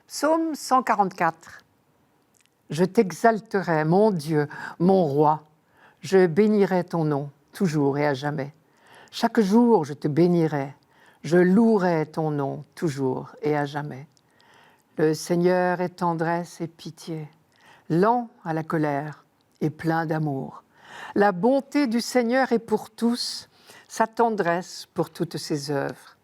Psaume 144. Je t'exalterai, mon Dieu, mon roi. Je bénirai ton nom, toujours et à jamais. Chaque jour, je te bénirai. Je louerai ton nom, toujours et à jamais. Le Seigneur est tendresse et pitié, lent à la colère et plein d'amour. La bonté du Seigneur est pour tous, sa tendresse pour toutes ses œuvres.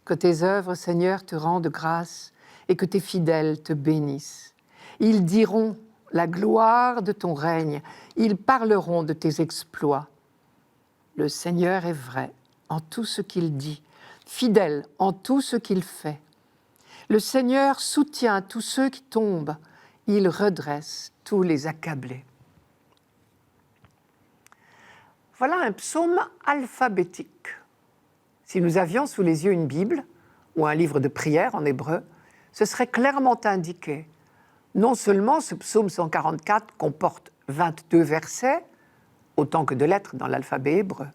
Que tes œuvres, Seigneur, te rendent grâce et que tes fidèles te bénissent. Ils diront la gloire de ton règne, ils parleront de tes exploits. Le Seigneur est vrai en tout ce qu'il dit, fidèle en tout ce qu'il fait. Le Seigneur soutient tous ceux qui tombent, il redresse tous les accablés. Voilà un psaume alphabétique. Si nous avions sous les yeux une Bible ou un livre de prière en hébreu, ce serait clairement indiqué. Non seulement ce psaume 144 comporte 22 versets, autant que de lettres dans l'alphabet hébreu,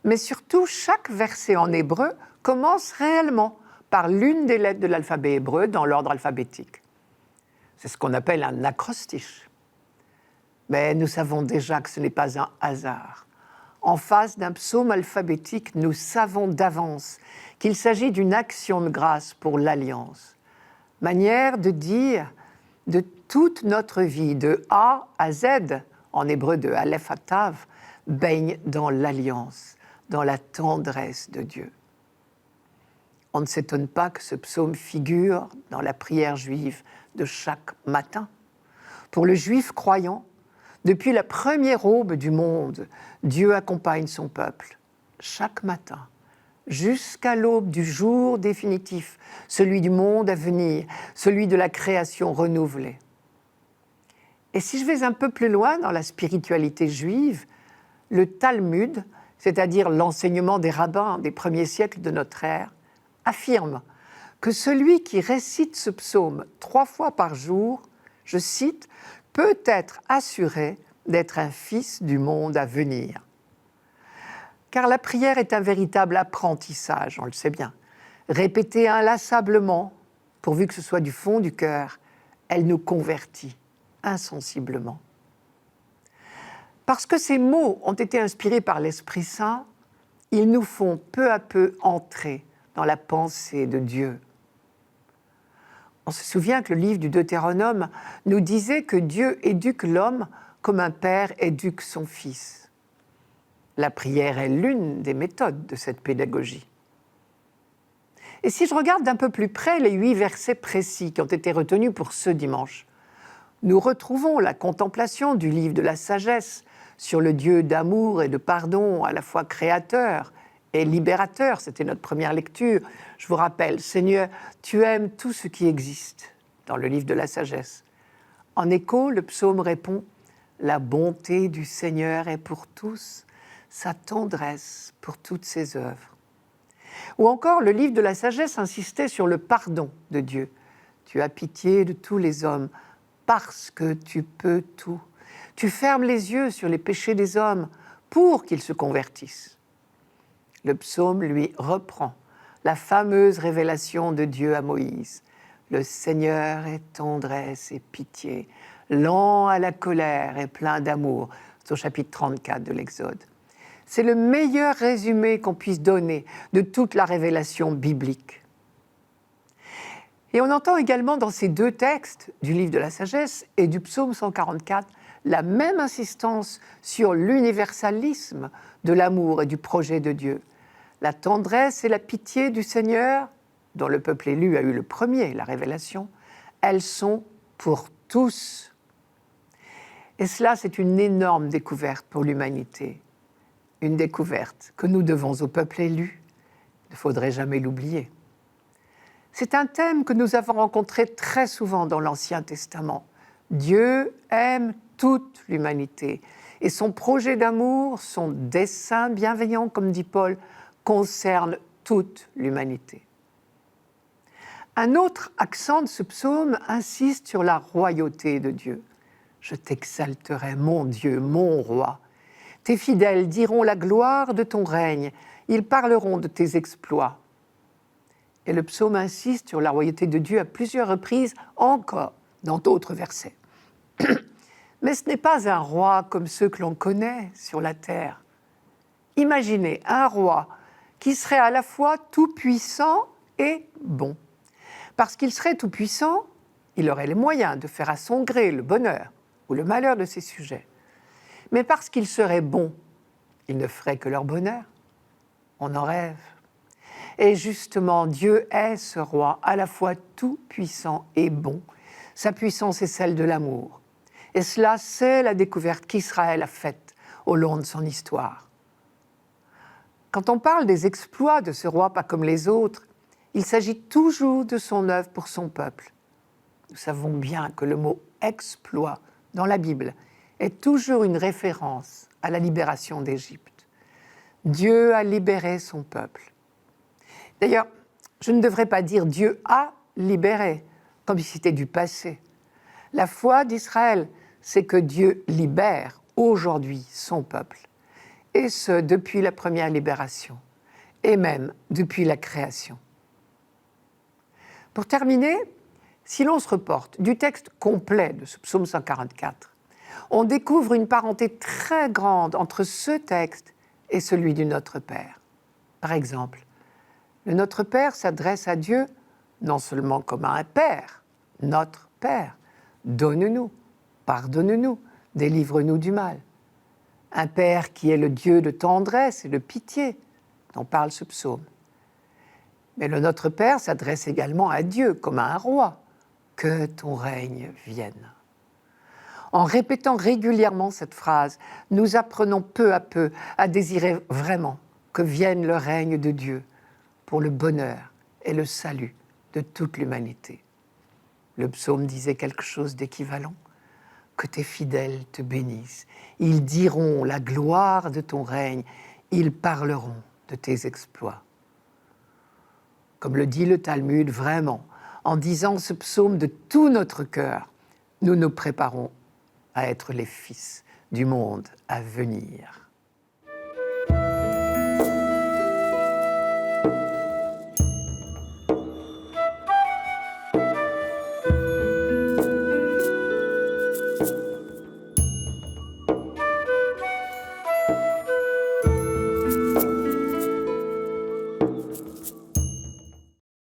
mais surtout chaque verset en hébreu commence réellement par l'une des lettres de l'alphabet hébreu dans l'ordre alphabétique. C'est ce qu'on appelle un acrostiche. Mais nous savons déjà que ce n'est pas un hasard. En face d'un psaume alphabétique, nous savons d'avance qu'il s'agit d'une action de grâce pour l'alliance. Manière de dire de toute notre vie, de A à Z, en hébreu de Aleph à Tav, baigne dans l'alliance, dans la tendresse de Dieu. On ne s'étonne pas que ce psaume figure dans la prière juive de chaque matin. Pour le juif croyant, depuis la première aube du monde, Dieu accompagne son peuple, chaque matin, jusqu'à l'aube du jour définitif, celui du monde à venir, celui de la création renouvelée. Et si je vais un peu plus loin dans la spiritualité juive, le Talmud, c'est-à-dire l'enseignement des rabbins des premiers siècles de notre ère, affirme que celui qui récite ce psaume 3 fois par jour, je cite, peut être assuré d'être un fils du monde à venir. Car la prière est un véritable apprentissage, on le sait bien. Répétée inlassablement, pourvu que ce soit du fond du cœur, elle nous convertit insensiblement. Parce que ces mots ont été inspirés par l'Esprit Saint, ils nous font peu à peu entrer dans la pensée de Dieu. On se souvient que le livre du Deutéronome nous disait que Dieu éduque l'homme comme un père éduque son fils. La prière est l'une des méthodes de cette pédagogie. Et si je regarde d'un peu plus près les 8 versets précis qui ont été retenus pour ce dimanche, nous retrouvons la contemplation du livre de la sagesse sur le Dieu d'amour et de pardon, à la fois créateur et libérateur. C'était notre première lecture. Je vous rappelle, Seigneur, tu aimes tout ce qui existe, dans le livre de la sagesse. En écho, le psaume répond « La bonté du Seigneur est pour tous, sa tendresse pour toutes ses œuvres. » Ou encore, le livre de la sagesse insistait sur le pardon de Dieu. « Tu as pitié de tous les hommes, parce que tu peux tout. Tu fermes les yeux sur les péchés des hommes pour qu'ils se convertissent. » Le psaume, lui, reprend la fameuse révélation de Dieu à Moïse. Le Seigneur est tendresse et pitié, lent à la colère et plein d'amour. C'est au chapitre 34 de l'Exode. C'est le meilleur résumé qu'on puisse donner de toute la révélation biblique. Et on entend également dans ces 2 textes, du livre de la sagesse et du psaume 144, la même insistance sur l'universalisme de l'amour et du projet de Dieu. La tendresse et la pitié du Seigneur, dont le peuple élu a eu le premier, la révélation, elles sont pour tous. Et cela, c'est une énorme découverte pour l'humanité. Une découverte que nous devons au peuple élu. Il ne faudrait jamais l'oublier. C'est un thème que nous avons rencontré très souvent dans l'Ancien Testament. Dieu aime toute l'humanité et son projet d'amour, son dessein bienveillant, comme dit Paul, concerne toute l'humanité. Un autre accent de ce psaume insiste sur la royauté de Dieu. Je t'exalterai, mon Dieu, mon roi. Tes fidèles diront la gloire de ton règne, ils parleront de tes exploits. Et le psaume insiste sur la royauté de Dieu à plusieurs reprises, encore dans d'autres versets. Mais ce n'est pas un roi comme ceux que l'on connaît sur la terre. Imaginez un roi qui serait à la fois tout-puissant et bon. Parce qu'il serait tout-puissant, il aurait les moyens de faire à son gré le bonheur ou le malheur de ses sujets. Mais parce qu'il serait bon, il ne ferait que leur bonheur. On en rêve. Et justement, Dieu est ce roi à la fois tout-puissant et bon. Sa puissance est celle de l'amour. Et cela, c'est la découverte qu'Israël a faite au long de son histoire. Quand on parle des exploits de ce roi pas comme les autres, il s'agit toujours de son œuvre pour son peuple. Nous savons bien que le mot « exploit » dans la Bible est toujours une référence à la libération d'Égypte. Dieu a libéré son peuple. D'ailleurs, je ne devrais pas dire « Dieu a libéré », comme si c'était du passé. La foi d'Israël, c'est que Dieu libère aujourd'hui son peuple, et ce, depuis la première libération, et même depuis la création. Pour terminer, si l'on se reporte du texte complet de ce psaume 144, on découvre une parenté très grande entre ce texte et celui du Notre Père. Par exemple, le Notre Père s'adresse à Dieu non seulement comme à un Père, notre Père, donne-nous, pardonne-nous, délivre-nous du mal. Un Père qui est le Dieu de tendresse et de pitié, dont parle ce psaume. Mais le Notre Père s'adresse également à Dieu comme à un roi. Que ton règne vienne. En répétant régulièrement cette phrase, nous apprenons peu à peu à désirer vraiment que vienne le règne de Dieu pour le bonheur et le salut de toute l'humanité. Le psaume disait quelque chose d'équivalent. Que tes fidèles te bénissent. Ils diront la gloire de ton règne. Ils parleront de tes exploits. Comme le dit le Talmud, vraiment, en disant ce psaume de tout notre cœur, nous nous préparons à être les fils du monde à venir.